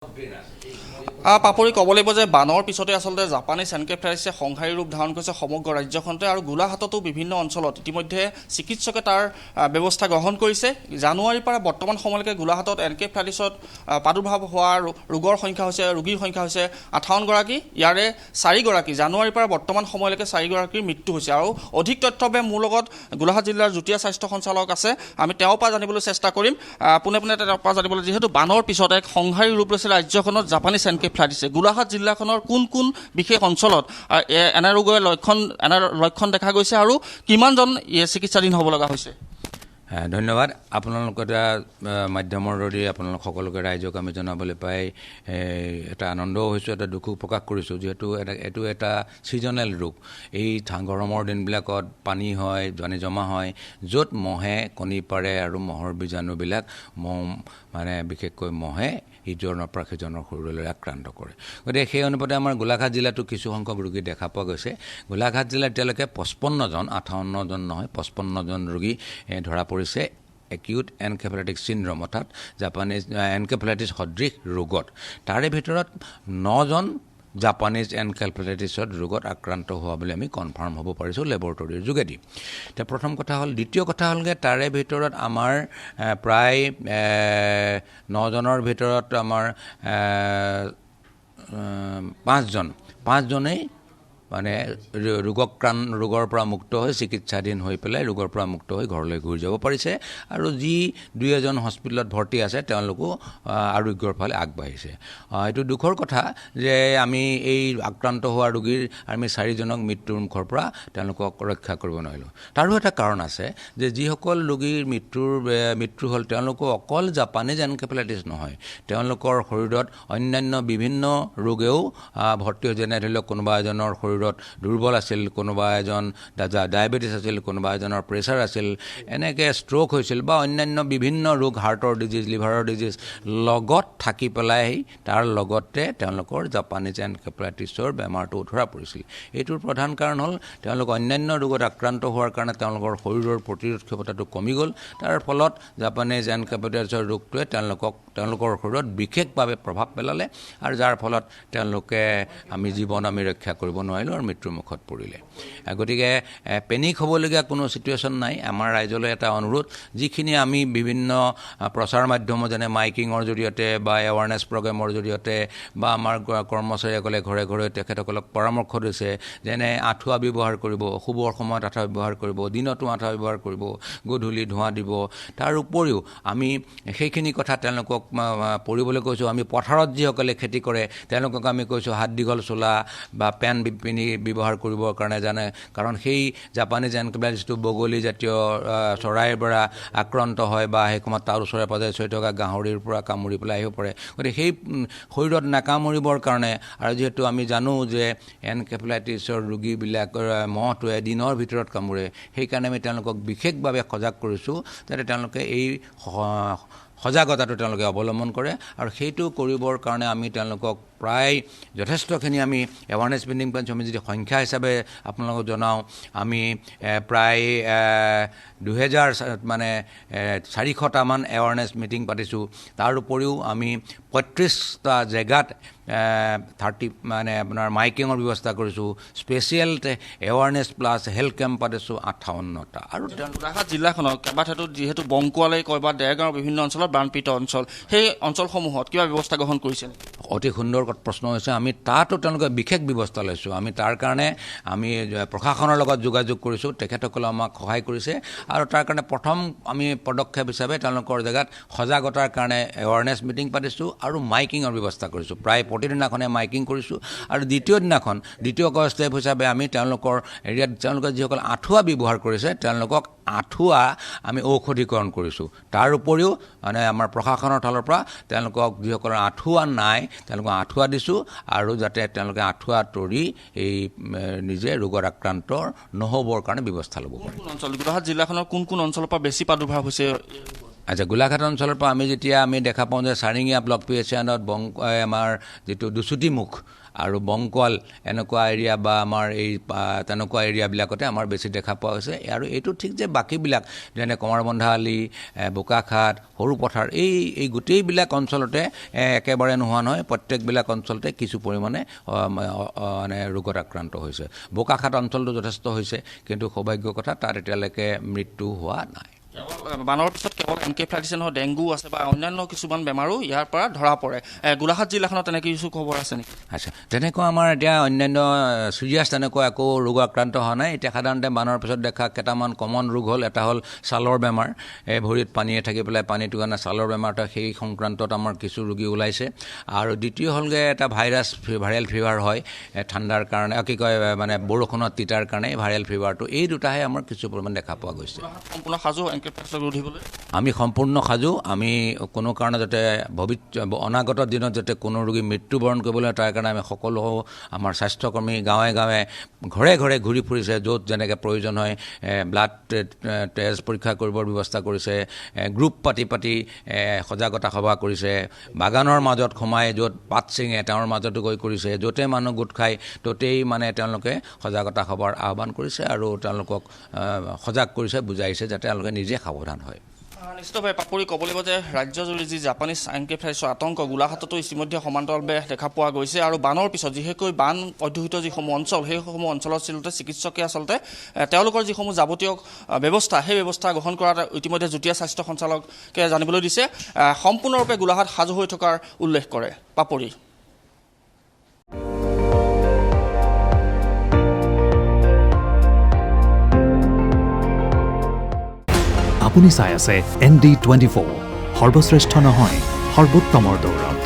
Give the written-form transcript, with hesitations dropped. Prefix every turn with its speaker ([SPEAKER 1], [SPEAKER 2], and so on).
[SPEAKER 1] পাপৰি ক'ব লাগিব যে বানৰ পিছতে আচলতে জাপানীজ এনকেফেলাইটিছে সংহাৰী ৰূপ ধাৰণ কৰিছে সমগ্ৰ ৰাজ্যখনতে আৰু গোলাঘাটতো বিভিন্ন অঞ্চলত ইতিমধ্যে চিকিৎসকে তাৰ ব্যৱস্থা গ্ৰহণ কৰিছে। জানুৱাৰীৰ পৰা বৰ্তমান সময়লৈকে গোলাঘাটত এনকেফেলাইটিছত প্ৰাদুৰ্ভাৱ হোৱা ৰোগীৰ সংখ্যা হৈছে 58 গৰাকী। ইয়াৰে 4 গৰাকী জানুৱাৰীৰ পৰা বৰ্তমান সময়লৈকে 4 গৰাকীৰ মৃত্যু হৈছে। আৰু অধিক তথ্যবে মোৰ লগত গোলাঘাট জিলাৰ যুটীয়া স্বাস্থ্য সঞ্চালক আছে, আমি তেওঁৰ পৰা জানিবলৈ চেষ্টা কৰিম। পোনে পোনে তেওঁৰ পৰা জানিবলৈ, যিহেতু বানৰ পিছত এক সংহাৰী ৰূপ লৈছে ৰাজ্যখনত জাপানীজ এনকেফেলাইটিছে, গোলাঘাট জিলাখনৰ কোন কোন বিশেষ অঞ্চলত এনে ৰোগৰ লক্ষণ দেখা গৈছে আৰু কিমানজন চিকিৎসাধীন হ'ব লগা হৈছে?
[SPEAKER 2] ধন্যবাদ। আপোনালোকৰ মাধ্যমৰ জৰিয়তে আপোনালোক সকলোকে ৰাইজক আমি জনাবলৈ পাই এটা আনন্দও হৈছোঁ, এটা দুখো প্ৰকাশ কৰিছোঁ। যিহেতু এইটো এটা ছিজনেল ৰোগ। এই গৰমৰ দিনবিলাকত পানী হয়, পানী জমা হয়, য'ত মহে কণী পাৰে আৰু মহৰ বীজাণুবিলাক বিশেষকৈ মহে ইজনৰ পৰা সিজনৰ শৰীৰলৈ আক্ৰান্ত কৰে। গতিকে সেই অনুপাতে আমাৰ গোলাঘাট জিলাতো কিছু সংখ্যক ৰোগী দেখা পোৱা গৈছে। গোলাঘাট জিলাত এতিয়ালৈকে 55জন, 58জন নহয়, 55জন ৰোগী ধৰা পৰিছে একিউট এনকেফেলাইটিক চিনড্ৰম, অৰ্থাৎ জাপানীজ এনকেফেলাইটিছ সদৃশ ৰোগত। তাৰে ভিতৰত 9জন জাপানীজ এনকেফেলাইটিছত ৰোগত আক্ৰান্ত হোৱা বুলি আমি কনফাৰ্ম হ'ব পাৰিছোঁ লেবৰেটৰীৰ যোগেদি। এতিয়া প্ৰথম কথা হ'ল। দ্বিতীয় কথা হ'লগৈ, তাৰে ভিতৰত আমাৰ প্ৰায় 9জনৰ ভিতৰত আমাৰ 5জনেই ৰোগৰ পৰা মুক্ত হৈ চিকিৎসাধীন হৈ পেলাই ৰোগৰ পৰা মুক্ত হৈ ঘৰলৈ ঘূৰি যাব পাৰিছে। আৰু যি 2-এজন হস্পিটেলত ভৰ্তি আছে তেওঁলোকো আৰোগ্যৰ ফালে আগবাঢ়িছে। এইটো দুখৰ কথা যে আমি এই আক্ৰান্ত হোৱা ৰোগীৰ আমি 4জনক মৃত্যুৰ মুখৰ পৰা তেওঁলোকক ৰক্ষা কৰিব নোৱাৰিলোঁ। তাৰো এটা কাৰণ আছে যে যিসকল ৰোগীৰ মৃত্যু হ'ল তেওঁলোকো অকল জাপানীজ এনকেফেলাইটিছ নহয়, তেওঁলোকৰ শৰীৰত অন্যান্য বিভিন্ন ৰোগেও ভৰ্তি হৈ, যেনে ধৰি লওক কোনোবা এজনৰ শৰীৰত দুৰ্বল আছিল, কোনোবা এজন ডায়েবেটিছ আছিল, কোনোবা এজনৰ প্ৰেছাৰ আছিল, এনেকৈ ষ্ট্ৰ'ক হৈছিল বা অন্যান্য বিভিন্ন ৰোগ, হাৰ্টৰ ডিজিজ, লিভাৰৰ ডিজিজ লগত থাকি পেলাই তাৰ লগতে তেওঁলোকৰ জাপানীজ এনকেফেলাইটিছৰ বেমাৰটো ধৰা পৰিছিল। এইটোৰ প্ৰধান কাৰণ হ'ল তেওঁলোক অন্যান্য ৰোগত আক্ৰান্ত হোৱাৰ কাৰণে তেওঁলোকৰ শৰীৰৰ প্ৰতিৰোধ ক্ষমতাটো কমি গ'ল। তাৰ ফলত জাপানীজ এনকেফেলাইটিছৰ ৰোগটোৱে তেওঁলোকৰ শৰীৰত বিশেষভাৱে প্ৰভাৱ পেলালে আৰু যাৰ ফলত তেওঁলোকে জীৱন ৰক্ষা কৰিব নোৱাৰিলোঁ আৰু মৃত্যুৰ মুখত পৰিলে। গতিকে পেনিক হ'বলগীয়া কোনো চিটুৱেশ্যন নাই। আমাৰ ৰাইজলৈ এটা অনুৰোধ, যিখিনি আমি বিভিন্ন প্ৰচাৰ মাধ্যম যেনে মাইকিঙৰ জৰিয়তে বা এৱাৰনেছ প্ৰগ্ৰেমৰ জৰিয়তে বা আমাৰ কৰ্মচাৰীসকলে ঘৰে ঘৰে তেখেতসকলক পৰামৰ্শ দিছে, যেনে আঁঠুৱা ব্যৱহাৰ কৰিব, শুবৰ সময়ত আঁঠুৱা ব্যৱহাৰ কৰিব, দিনতো আঁঠুৱা ব্যৱহাৰ কৰিব, গধূলি ধোঁৱা দিব। তাৰ উপৰিও আমি সেইখিনি কথা তেওঁলোকক পঢ়িবলৈ কৈছোঁ। আমি পথাৰত যিসকলে খেতি কৰে তেওঁলোকক আমি কৈছোঁ হাত দীঘল চোলা বা পেণ্ট পিন্ধি ব্যৱহাৰ কৰিবৰ কাৰণে জানে, কাৰণ সেই জাপানীজ এনকেফেলাইটিছটো বগলী জাতীয় চৰাইৰ পৰা আক্ৰান্ত হয় বা সেই সময়ত তাৰ ওচৰে পাজৰে চৰি থকা গাহৰিৰ পৰা কামুৰি পেলাই আহিব পাৰে। গতিকে সেই শৰীৰত নাকামুৰিবৰ কাৰণে, আৰু যিহেতু আমি জানো যে এনকেফেলাইটিছৰ ৰোগীবিলাকৰ মহটোৱে দিনৰ ভিতৰত কামুৰে, সেইকাৰণে আমি তেওঁলোকক বিশেষভাৱে সজাগ কৰিছোঁ যাতে তেওঁলোকে এই সজাগতাটো তেওঁলোকে অৱলম্বন কৰে। আৰু সেইটো কৰিবৰ কাৰণে আমি তেওঁলোকক প্ৰায় যথেষ্টখিনি আমি এৱাৰনেছ মিটিং পাতিছোঁ। আমি যদি সংখ্যা হিচাপে আপোনালোকক জনাওঁ, আমি প্ৰায় 400টামান এৱাৰনেছ মিটিং পাতিছোঁ। তাৰ উপৰিও আমি 35টা জেগাত আপোনাৰ মাইকিঙৰ ব্যৱস্থা কৰিছোঁ। Special awareness plus health camp পাতিছোঁ 58টা। আৰু
[SPEAKER 1] গোলাঘাট জিলাখনৰ কেইবাঠাইতো যিহেতু বংকুৱালৈ কয় বা দেৰগাঁৱৰ বিভিন্ন অঞ্চলত বানপীড়িত অঞ্চল, সেই অঞ্চলসমূহত কিবা ব্যৱস্থা গ্ৰহণ কৰিছে?
[SPEAKER 2] অতি সুন্দৰ প্ৰশ্ন হৈছে। আমি তাতো তেওঁলোকে বিশেষ ব্যৱস্থা লৈছোঁ। আমি তাৰ কাৰণে প্ৰশাসনৰ লগত যোগাযোগ কৰিছোঁ, তেখেতসকলে আমাক সহায় কৰিছে। আৰু তাৰ কাৰণে প্ৰথম আমি পদক্ষেপ হিচাপে তেওঁলোকৰ জেগাত সজাগতাৰ কাৰণে এৱাৰনেছ মিটিং পাতিছোঁ আৰু মাইকিঙৰ ব্যৱস্থা কৰিছোঁ। প্ৰায় প্ৰতিদিনাখনে মাইকিং কৰিছোঁ। আৰু দ্বিতীয় ষ্টেপ হিচাপে আমি তেওঁলোকৰ এৰিয়াত তেওঁলোকে যিসকল আঁঠুৱা ব্যৱহাৰ কৰিছে তেওঁলোকক আঁঠুৱা আমি ঔষধীকৰণ কৰিছোঁ। তাৰ উপৰিও আমাৰ প্ৰশাসনৰ ফালৰ পৰা তেওঁলোকক যিসকলৰ আঁঠুৱা নাই তেওঁলোকক আঁঠুৱা দিছোঁ, আৰু যাতে তেওঁলোকে আঁঠুৱা তৰি এই নিজে ৰোগত আক্ৰান্ত নহ'বৰ কাৰণে ব্যৱস্থা ল'ব পাৰে।
[SPEAKER 1] গোলাঘাট জিলাখনৰ কোন কোন অঞ্চলৰ পৰা বেছি প্ৰাদুৰ্ভাৱ হৈছে?
[SPEAKER 2] আচ্ছা, গোলাঘাট অঞ্চলৰ পৰা আমি দেখা পাওঁ যে চাৰিঙীয়া ব্লক PHNত আমাৰ যিটো দুচুটিমুখ আৰু বংকল এনেকুৱা এৰিয়া বা আমাৰ এই তেনেকুৱা এৰিয়াবিলাকতে আমাৰ বেছি দেখা পোৱা হৈছে। আৰু এইটো ঠিক যে বাকীবিলাক যেনে কমাৰবন্ধা আলি, বোকাখাট, সৰু পথাৰ এই গোটেইবিলাক অঞ্চলতে একেবাৰে নোহোৱা নহয়, প্ৰত্যেকবিলাক অঞ্চলতে কিছু পৰিমাণে মানে ৰোগত আক্ৰান্ত হৈছে। বোকাখাট অঞ্চলটো যথেষ্ট হৈছে, কিন্তু সৌভাগ্যৰ কথা তাত এতিয়ালৈকে মৃত্যু হোৱা নাই।
[SPEAKER 1] বানৰ পিছত কেৱল এনকেফেলাইটিছ নহয়, ডেংগু আছে বা অন্যান্য কিছুমান বেমাৰো ইয়াৰ পৰা ধৰা পৰে। গোলাঘাট জিলাখনত তেনেকৈ কিছু খবৰ আছে নেকি?
[SPEAKER 2] আচ্ছা, তেনেকুৱা আমাৰ এতিয়া অন্যান্য চিৰিয়াছ তেনেকুৱা একো ৰোগ আক্ৰান্ত হোৱা নাই। এতিয়া সাধাৰণতে বানৰ পিছত দেখা কেইটামান কমন ৰোগ হ'ল। এটা হ'ল ছালৰ বেমাৰ, ভৰিত পানীয়ে থাকি পেলাই পানীটো কাৰণে ছালৰ বেমাৰ, সেই সংক্ৰান্তত আমাৰ কিছু ৰোগী ওলাইছে। আৰু দ্বিতীয় হ'লগৈ এটা ভাইৰেল ফিভাৰ হয় ঠাণ্ডাৰ কাৰণে, কি কয় মানে বৰষুণত তিতাৰ কাৰণে ভাইৰেল ফিভাৰটো। এই দুটাহে আমাৰ কিছু পৰিমাণ দেখা পোৱা গৈছে।
[SPEAKER 1] সম্পূৰ্ণ সাজু উঠিবলৈ
[SPEAKER 2] আমি সম্পূৰ্ণ সাজু। আমি কোনো কাৰণে যাতে অনাগত দিনত যাতে কোনো ৰোগী মৃত্যুবৰণ কৰিবলৈ, তাৰ কাৰণে আমি সকলো আমাৰ স্বাস্থ্যকৰ্মী গাঁৱে গাঁৱে ঘৰে ঘৰে ঘূৰি ফুৰিছে, য'ত যেনেকৈ প্ৰয়োজন হয় ব্লাড তেজ পৰীক্ষা কৰিবৰ ব্যৱস্থা কৰিছে, গ্ৰুপ পাতি সজাগতা সভা কৰিছে, বাগানৰ মাজত সোমাই য'ত পাত ছিঙে তেওঁৰ মাজতো গৈ কৰিছে, য'তে মানুহ গোট খায় ত'তেই মানে তেওঁলোকে সজাগতা সভাৰ আহ্বান কৰিছে আৰু তেওঁলোকক সজাগ কৰিছে, বুজাইছে যাতে তেওঁলোকে নিজে সাৱধান হয়।
[SPEAKER 1] নিশ্চিতভাৱে পাপৰি ক'ব লাগিব যে ৰাজ্যজুৰি যি জাপানীজ এনকেফেলাইটিছৰ আতংক গোলাঘাটতো ইতিমধ্যে সমান্তৰালভাৱে দেখা পোৱা গৈছে। আৰু বানৰ পিছত বিশেষকৈ বান অধ্যুষিত যিসমূহ অঞ্চল, সেইসমূহ অঞ্চলত আচলতে চিকিৎসকে তেওঁলোকৰ যিসমূহ যাৱতীয় ব্যৱস্থা, সেই ব্যৱস্থা গ্ৰহণ কৰাত ইতিমধ্যে যুটীয়া স্বাস্থ্য সঞ্চালকে জানিবলৈ দিছে। সম্পূৰ্ণৰূপে গোলাঘাট সাজু হৈ থকাৰ উল্লেখ কৰে পাপৰি।
[SPEAKER 3] আপুনি চাই আছে ND24, সৰ্বশ্ৰেষ্ঠ নহয় সৰ্বোত্তমৰ দৌৰত।